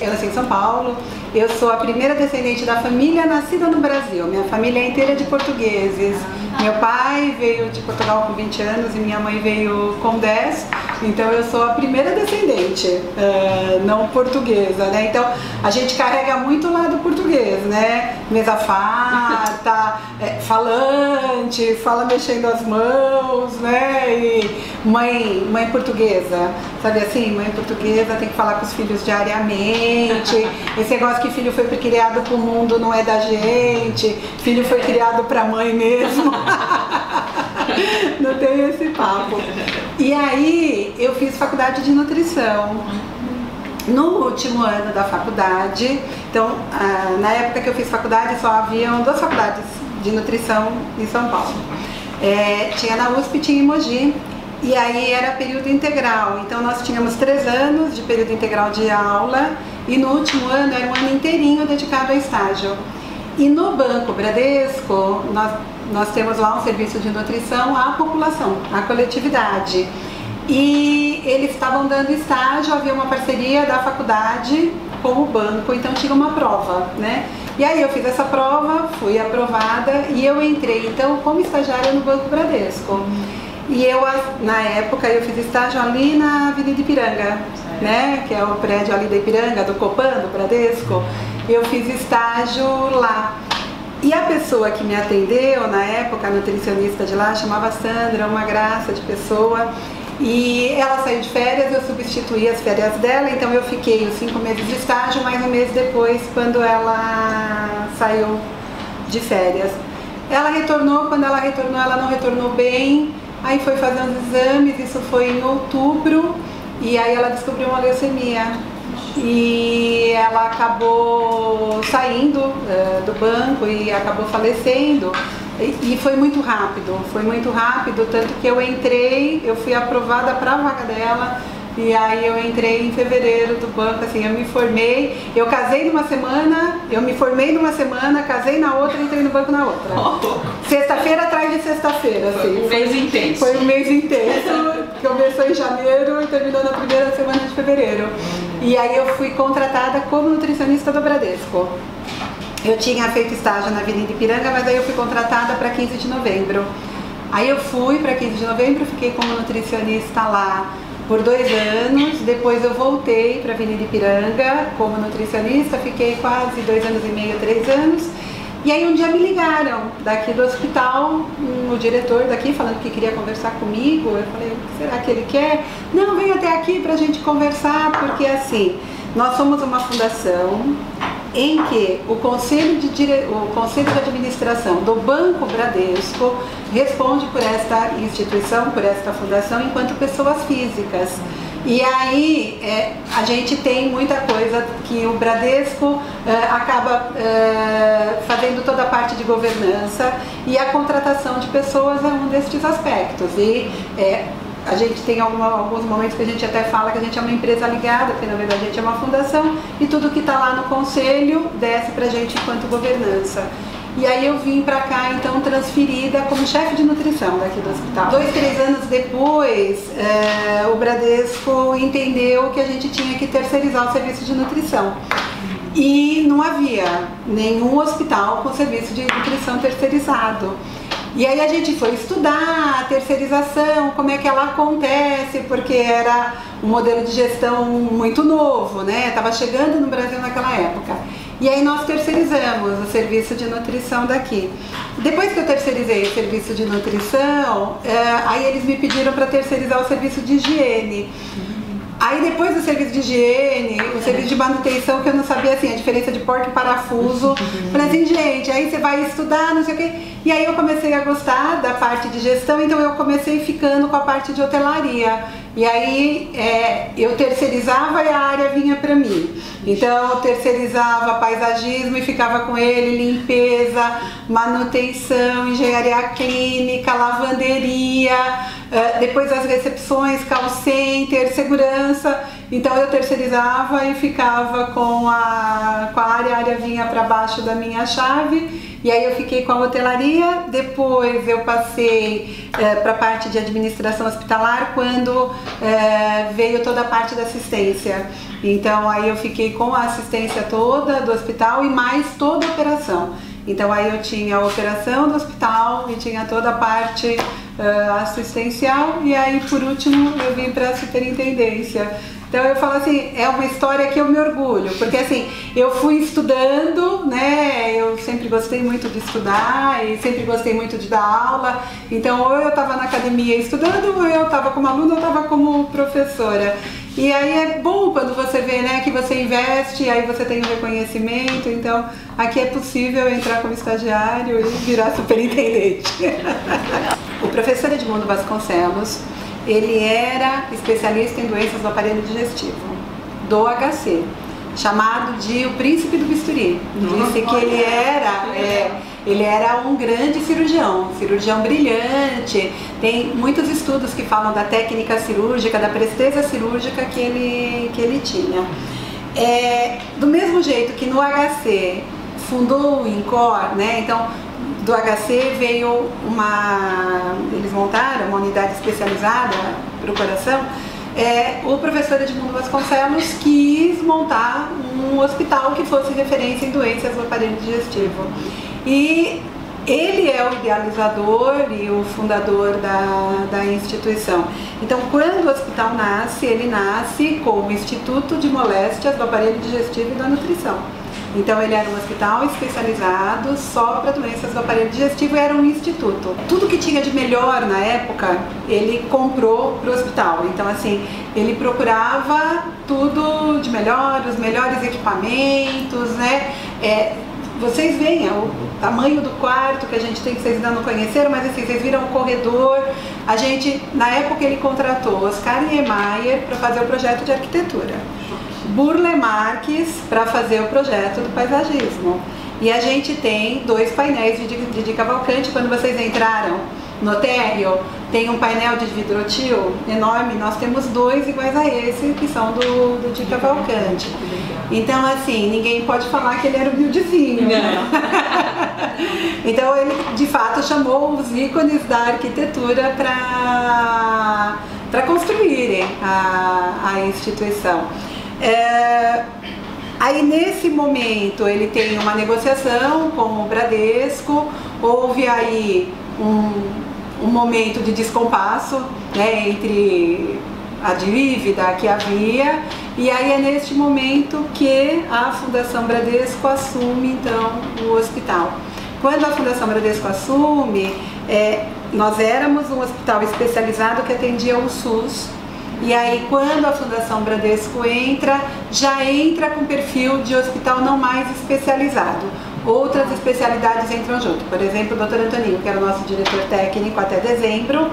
Eu nasci em São Paulo, eu sou a primeira descendente da família nascida no Brasil. Minha família é inteira de portugueses. Meu pai veio de Portugal com 20 anos e minha mãe veio com 10. Então eu sou a primeira descendente, não portuguesa, né? Então a gente carrega muito o lado português, né? Mesa farta, falante, fala mexendo as mãos, né? E mãe portuguesa, sabe assim? Mãe portuguesa tem que falar com os filhos diariamente. Esse negócio que filho foi criado pro mundo não é da gente, filho foi criado pra mãe mesmo. Não tem esse papo. E aí eu fiz faculdade de nutrição. No último ano da faculdade, então na época que eu fiz faculdade só haviam 2 faculdades de nutrição em São Paulo. Tinha na USP e tinha em Mogi. E aí era período integral, então nós tínhamos 3 anos de período integral de aula e no último ano era um ano inteirinho dedicado a estágio. E no Banco Bradesco nós temos lá um serviço de nutrição à população, à coletividade. E eles estavam dando estágio, havia uma parceria da faculdade com o banco, então tinha uma prova, né? E aí eu fiz essa prova, fui aprovada e eu entrei então como estagiária no Banco Bradesco. E eu, na época, eu fiz estágio ali na Avenida Ipiranga, né? Que é o prédio ali da Ipiranga, do Copan, do Bradesco. Eu fiz estágio lá. E a pessoa que me atendeu, na época, a nutricionista de lá, chamava Sandra, uma graça de pessoa. E ela saiu de férias, eu substituí as férias dela, então eu fiquei os 5 meses de estágio, mais um mês depois, quando ela saiu de férias. Ela retornou, quando ela retornou, ela não retornou bem. Aí foi fazer uns exames, isso foi em outubro, e aí ela descobriu uma leucemia. E ela acabou saindo do banco e acabou falecendo. E foi muito rápido, tanto que eu entrei, eu fui aprovada para a vaga dela. E aí eu entrei em fevereiro do banco, assim, eu me formei, eu casei numa semana, eu me formei numa semana, casei na outra e entrei no banco na outra. Sexta-feira atrás de sexta-feira, assim. Foi um mês intenso. Foi um mês intenso, que começou em janeiro e terminou na primeira semana de fevereiro. E aí eu fui contratada como nutricionista do Bradesco. Eu tinha feito estágio na Avenida Ipiranga, mas aí eu fui contratada para 15 de novembro. Aí eu fui para 15 de novembro, fiquei como nutricionista lá por 2 anos, depois eu voltei para a Avenida Ipiranga como nutricionista, fiquei quase 2 anos e meio, 3 anos. E aí um dia me ligaram daqui do hospital, o diretor daqui falando que queria conversar comigo. Eu falei, o que será que ele quer? Não, vem até aqui para a gente conversar, porque assim, nós somos uma fundação em que o Conselho de Administração do Banco Bradesco responde por esta instituição, por esta fundação, enquanto pessoas físicas. E aí a gente tem muita coisa que o Bradesco acaba fazendo toda a parte de governança, e a contratação de pessoas é um destes aspectos. E a gente tem alguns momentos que a gente até fala que a gente é uma empresa ligada, porque na verdade a gente é uma fundação, e tudo que está lá no conselho desce para a gente enquanto governança. E aí eu vim para cá, então, transferida como chefe de nutrição daqui do hospital. 2, 3 anos depois, o Bradesco entendeu que a gente tinha que terceirizar o serviço de nutrição. E não havia nenhum hospital com serviço de nutrição terceirizado. E aí a gente foi estudar a terceirização, como é que ela acontece, porque era um modelo de gestão muito novo, né? Estava chegando no Brasil naquela época. E aí nós terceirizamos o serviço de nutrição daqui. Depois que eu terceirizei o serviço de nutrição, aí eles me pediram para terceirizar o serviço de higiene. Aí depois do serviço de higiene, o serviço de manutenção, que eu não sabia assim, a diferença de porta e parafuso. Falei assim, gente, aí você vai estudar, não sei o quê. E aí eu comecei a gostar da parte de gestão, então eu comecei ficando com a parte de hotelaria. E aí eu terceirizava e a área vinha para mim. Então eu terceirizava paisagismo e ficava com ele, limpeza, manutenção, engenharia clínica, lavanderia, depois as recepções, call center, segurança. Então eu terceirizava e ficava com a área vinha para baixo da minha chave. E aí eu fiquei com a hotelaria, depois eu passei para a parte de administração hospitalar quando veio toda a parte da assistência. Então aí eu fiquei com a assistência toda do hospital e mais toda a operação. Então aí eu tinha a operação do hospital e tinha toda a parte assistencial, e aí por último eu vim para a superintendência. Então eu falo assim, é uma história que eu me orgulho, porque assim, eu fui estudando, né, eu sempre gostei muito de estudar e sempre gostei muito de dar aula, então ou eu estava na academia estudando, ou eu estava como aluna, ou eu estava como professora. E aí é bom quando você vê, né, que você investe, aí você tem um reconhecimento, então aqui é possível entrar como estagiário e virar superintendente. O professor Edmundo Vasconcelos, ele era especialista em doenças do aparelho digestivo, do HC, chamado de o príncipe do bisturi. Disse que ele era um grande cirurgião brilhante. Tem muitos estudos que falam da técnica cirúrgica, da presteza cirúrgica que ele tinha. Do mesmo jeito que no HC fundou o INCOR, né? Então, do HC veio eles montaram uma unidade especializada para o coração. O professor Edmundo Vasconcelos quis montar um hospital que fosse referência em doenças do aparelho digestivo. E ele é o idealizador e o fundador da instituição. Então, quando o hospital nasce, ele nasce como Instituto de Moléstias do Aparelho Digestivo e da Nutrição. Então ele era um hospital especializado só para doenças do aparelho digestivo e era um instituto. Tudo que tinha de melhor na época, ele comprou para o hospital. Então assim, ele procurava tudo de melhor, os melhores equipamentos, né? Vocês veem o tamanho do quarto que a gente tem, que vocês ainda não conheceram, mas assim, vocês viram o corredor. A gente, na época ele contratou Oscar Niemeyer para fazer o projeto de arquitetura, Burle Marx para fazer o projeto do paisagismo. E a gente tem 2 painéis de Di Cavalcanti. Quando vocês entraram no térreo, tem um painel de vidrotil enorme, nós temos 2 iguais a esse, que são do Di Cavalcanti. Então assim, ninguém pode falar que ele era humildezinho, né? Então ele de fato chamou os ícones da arquitetura para construírem a instituição. Aí nesse momento ele tem uma negociação com o Bradesco, houve aí um momento de descompasso, né, entre a dívida que havia, e aí é neste momento que a Fundação Bradesco assume então o hospital. Quando a Fundação Bradesco assume, nós éramos um hospital especializado que atendia o SUS. E aí quando a Fundação Bradesco entra, já entra com perfil de hospital não mais especializado. Outras especialidades entram junto. Por exemplo, o Dr. Antoninho, que era o nosso diretor técnico até dezembro,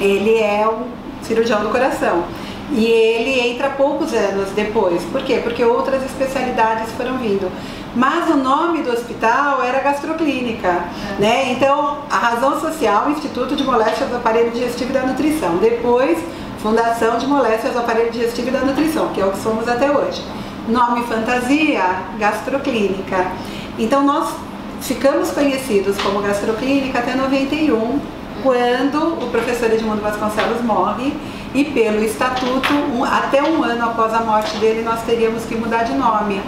ele é um cirurgião do coração. E ele entra poucos anos depois. Por quê? Porque outras especialidades foram vindo. Mas o nome do hospital era Gastroclínica, né? Então, a razão social, Instituto de Moléstias do Aparelho Digestivo e da Nutrição. Depois, Fundação de Moléstias do Aparelho Digestivo e da Nutrição, que é o que somos até hoje. Nome fantasia, Gastroclínica. Então nós ficamos conhecidos como Gastroclínica até 91, quando o professor Edmundo Vasconcelos morre, e pelo estatuto, até um ano após a morte dele, nós teríamos que mudar de nome.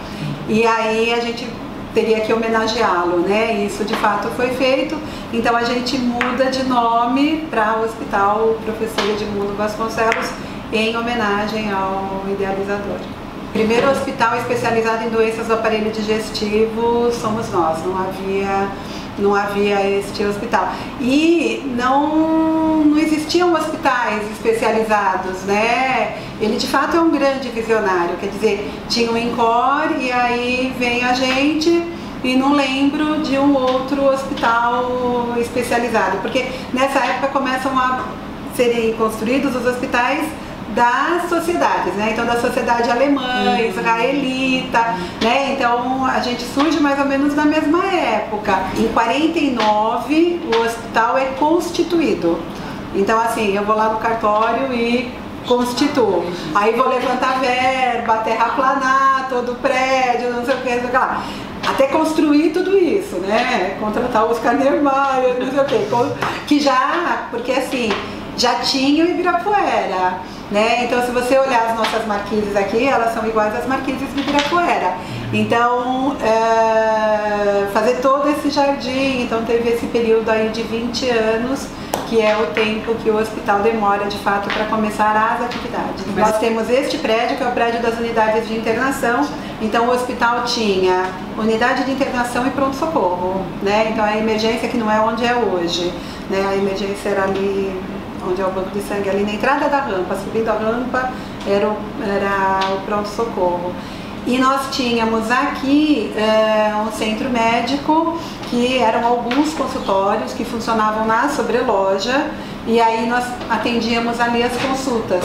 E aí a gente teria que homenageá-lo, né? Isso de fato foi feito, então a gente muda de nome para o Hospital Professor Edmundo Vasconcelos, em homenagem ao idealizador. Primeiro hospital especializado em doenças do aparelho digestivo somos nós, não havia este hospital. E não existiam hospitais especializados, né? Ele de fato é um grande visionário, quer dizer, tinha um INCOR e aí vem a gente, e não lembro de um outro hospital especializado, porque nessa época começam a serem construídos os hospitais das sociedades, né? Então da sociedade alemã, israelita, né? Então a gente surge mais ou menos na mesma época. Em 49 o hospital é constituído. Então assim, eu vou lá no cartório e constituo. Aí vou levantar verba, terraplanar todo o prédio, não sei o que, não sei o que lá. até construir tudo isso, né? Contratar o Oscar Niemeyer, não sei o quê. Que já, porque assim, já tinha o Ibirapuera, né? Então, se você olhar as nossas marquises aqui, elas são iguais às marquises do Ibirapuera. Então, fazer todo esse jardim, então teve esse período aí de 20 anos, que é o tempo que o hospital demora, de fato, para começar as atividades. Nós temos este prédio, que é o prédio das unidades de internação. Então, o hospital tinha unidade de internação e pronto-socorro, né? Então, a emergência, que não é onde é hoje, né? A emergência era ali onde é o banco de sangue, ali na entrada da rampa, subindo a rampa, era o pronto-socorro. E nós tínhamos aqui um centro médico, que eram alguns consultórios que funcionavam na sobreloja, e aí nós atendíamos ali as consultas.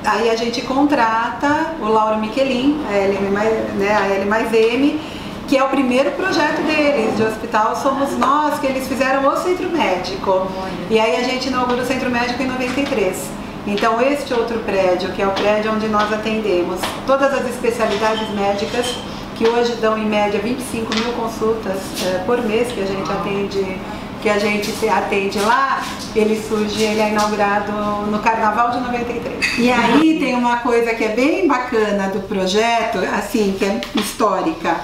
Aí a gente contrata o Lauro Michelin, a L+M, que é o primeiro projeto deles, de hospital, somos nós, que eles fizeram o centro médico. E aí a gente inaugura o centro médico em 93. Então este outro prédio, que é o prédio onde nós atendemos todas as especialidades médicas, que hoje dão em média 25 mil consultas por mês que a gente atende lá, ele é inaugurado no Carnaval de 93. E aí tem uma coisa que é bem bacana do projeto, assim, que é histórica.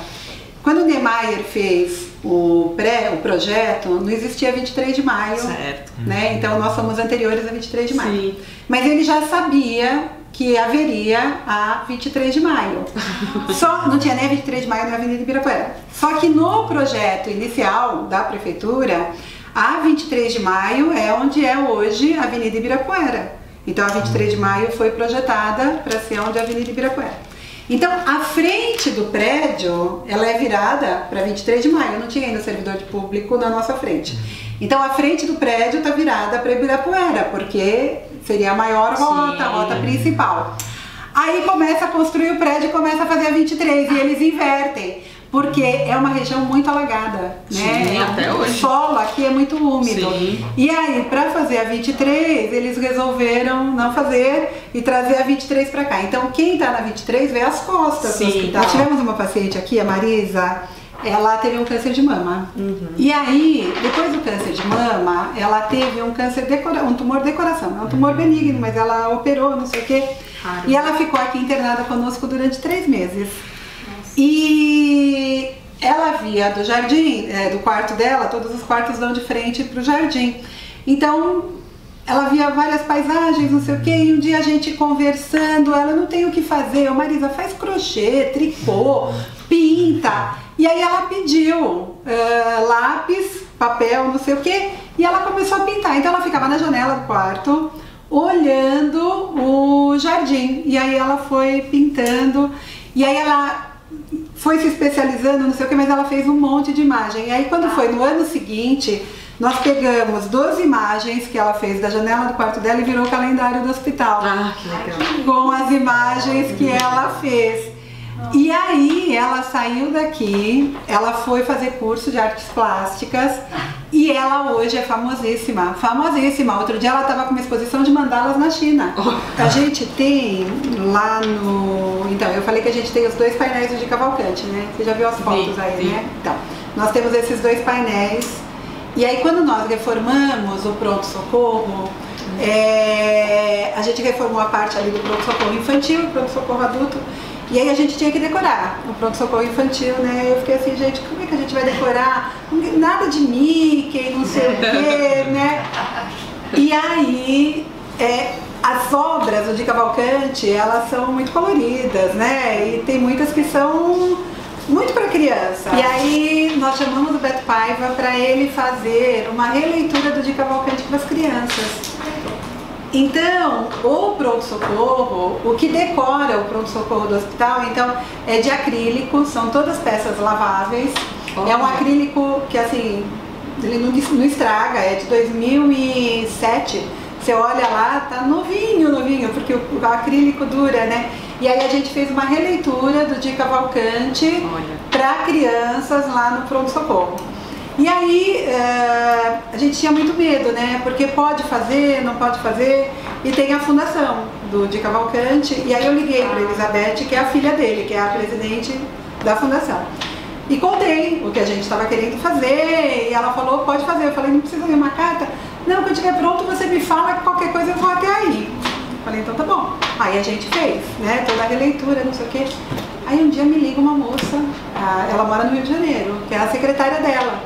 Quando o Niemeyer fez o projeto, não existia 23 de maio, certo, né? Então nós somos anteriores a 23 de maio. Sim. Mas ele já sabia que haveria a 23 de maio. Só não tinha nem a 23 de maio na Avenida Ibirapuera. Só que no projeto inicial da prefeitura, a 23 de maio é onde é hoje a Avenida Ibirapuera. Então a 23 de maio foi projetada para ser onde é a Avenida Ibirapuera. Então, a frente do prédio, ela é virada para 23 de maio, não tinha ainda servidor de público na nossa frente. Então, a frente do prédio está virada para Ibirapuera, porque seria a maior rota, a rota principal. Aí começa a construir o prédio e começa a fazer a 23, e eles invertem. Porque é uma região muito alagada, né? Sim, até hoje. O solo aqui é muito úmido. Sim. E aí, para fazer a 23, eles resolveram não fazer e trazer a 23 para cá. Então, quem está na 23 vê as costas do hospital. Nós tivemos uma paciente aqui, a Marisa, ela teve um câncer de mama. E aí, depois do câncer de mama, ela teve um câncer, um tumor de coração. É um tumor benigno, mas ela operou, não sei o quê. E ela ficou aqui internada conosco durante 3 meses. E ela via do jardim, do quarto dela, todos os quartos dão de frente para o jardim. Então, ela via várias paisagens, não sei o que, e um dia a gente conversando, ela não tem o que fazer, ô Marisa, faz crochê, tricô, pinta. E aí ela pediu lápis, papel, não sei o que, e ela começou a pintar. Então ela ficava na janela do quarto, olhando o jardim. E aí ela foi pintando, e aí ela foi se especializando, não sei o que, mas ela fez um monte de imagem. E aí quando foi no ano seguinte, nós pegamos 12 imagens que ela fez da janela do quarto dela e virou o calendário do hospital. Ah, que legal. Com as imagens que ela fez. E aí ela saiu daqui, ela foi fazer curso de artes plásticas e ela hoje é famosíssima, famosíssima. Outro dia ela estava com uma exposição de mandalas na China. A gente tem lá no... Então, eu falei que a gente tem os 2 painéis do Di Cavalcanti, né? Você já viu as fotos aí, né? Então, nós temos esses 2 painéis. E aí quando nós reformamos o pronto-socorro, a gente reformou a parte ali do pronto-socorro infantil, pronto-socorro adulto. E aí a gente tinha que decorar o pronto-socorro infantil, né? Eu fiquei assim, gente, como é que a gente vai decorar? Nada de Mickey, não sei o quê, né? E aí, as obras do Di Cavalcanti, elas são muito coloridas, né? E tem muitas que são muito para criança. E aí nós chamamos o Beto Paiva para ele fazer uma releitura do Di Cavalcanti para as crianças. Então, o pronto-socorro, o que decora o pronto-socorro do hospital, então, é de acrílico, são todas peças laváveis. É um acrílico que, assim, ele não estraga, é de 2007. Você olha lá, tá novinho, novinho, porque o acrílico dura, né? E aí a gente fez uma releitura do Di Cavalcanti para crianças lá no pronto-socorro. E aí a gente tinha muito medo, né? Porque pode fazer, não pode fazer. E tem a fundação do Di Cavalcanti. E aí eu liguei para Elizabeth, que é a filha dele, que é a presidente da fundação. E contei o que a gente estava querendo fazer, e ela falou, pode fazer. Eu falei, não precisa ler uma carta? Não, quando estiver pronto você me fala que qualquer coisa eu vou até aí. Eu falei, então tá bom. Aí a gente fez, né, toda a releitura, não sei o quê. Aí um dia me liga uma moça, ela mora no Rio de Janeiro, que é a secretária dela,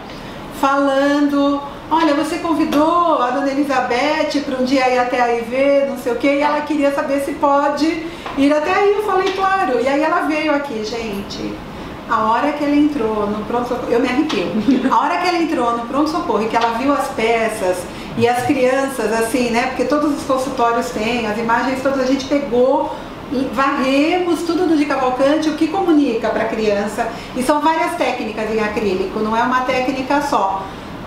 falando, olha, você convidou a dona Elizabeth para um dia ir até aí ver, não sei o quê, e ela queria saber se pode ir até aí. Eu falei, claro. E aí ela veio aqui, gente. A hora que ela entrou no pronto-socorro, eu me arrepio. A hora que ela entrou no pronto-socorro e que ela viu as peças e as crianças, assim, né? Porque todos os consultórios têm, as imagens todas a gente pegou, varremos tudo do Di Cavalcanti, o que comunica para a criança. E são várias técnicas em acrílico, não é uma técnica só.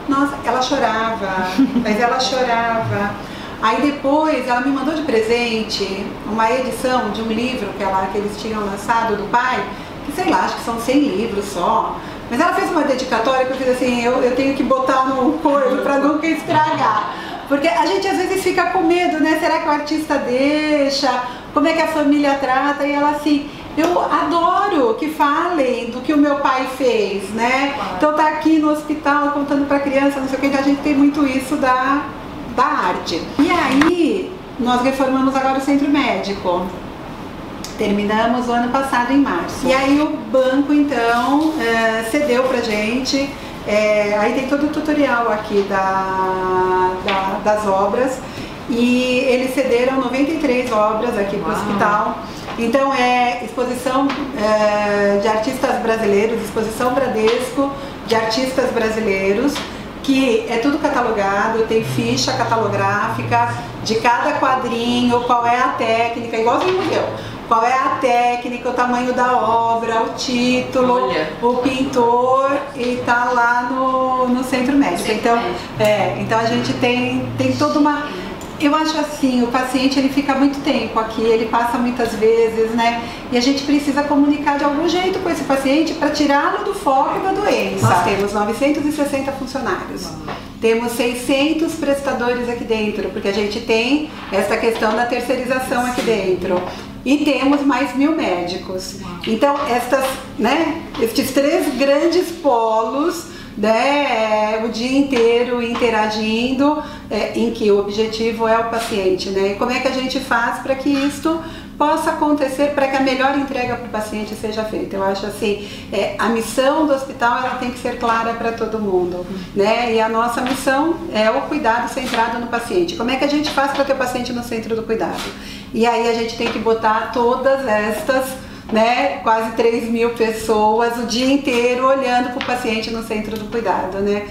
Nossa, ela chorava, mas ela chorava. Aí depois ela me mandou de presente uma edição de um livro que eles tinham lançado do pai, que sei lá, acho que são 100 livros só. Mas ela fez uma dedicatória que eu fiz assim, eu tenho que botar no coelho para nunca estragar. Porque a gente às vezes fica com medo, né? Será que o artista deixa? Como é que a família trata? E ela assim, eu adoro que falem do que o meu pai fez, né? Então tá aqui no hospital contando para criança, não sei o que, então a gente tem muito isso da arte. E aí, nós reformamos agora o centro médico. Terminamos o ano passado, em março. E aí o banco, então, cedeu pra gente. Aí tem todo o tutorial aqui das obras. E eles cederam 93 obras aqui para o hospital. Então é exposição de artistas brasileiros, exposição Bradesco de artistas brasileiros, que é tudo catalogado, tem ficha catalográfica de cada quadrinho, qual é a técnica, igualzinho o museu. Qual é a técnica, o tamanho da obra, o título, o pintor, e tá lá no centro médico. Então a gente tem toda uma... Eu acho assim, o paciente ele fica muito tempo aqui, ele passa muitas vezes, né? E a gente precisa comunicar de algum jeito com esse paciente para tirá-lo do foco da doença. Nós temos 960 funcionários, temos 600 prestadores aqui dentro, porque a gente tem essa questão da terceirização aqui dentro. E temos mais 1000 médicos. Então, estes 3 grandes polos, né, o dia inteiro interagindo, em que o objetivo é o paciente, né? E como é que a gente faz para que isto possa acontecer, para que a melhor entrega para o paciente seja feita? Eu acho assim, a missão do hospital ela tem que ser clara para todo mundo, né? E a nossa missão é o cuidado centrado no paciente. Como é que a gente faz para ter o paciente no centro do cuidado? E aí a gente tem que botar todas estas, né, quase 3.000 pessoas o dia inteiro olhando para o paciente no centro do cuidado, né?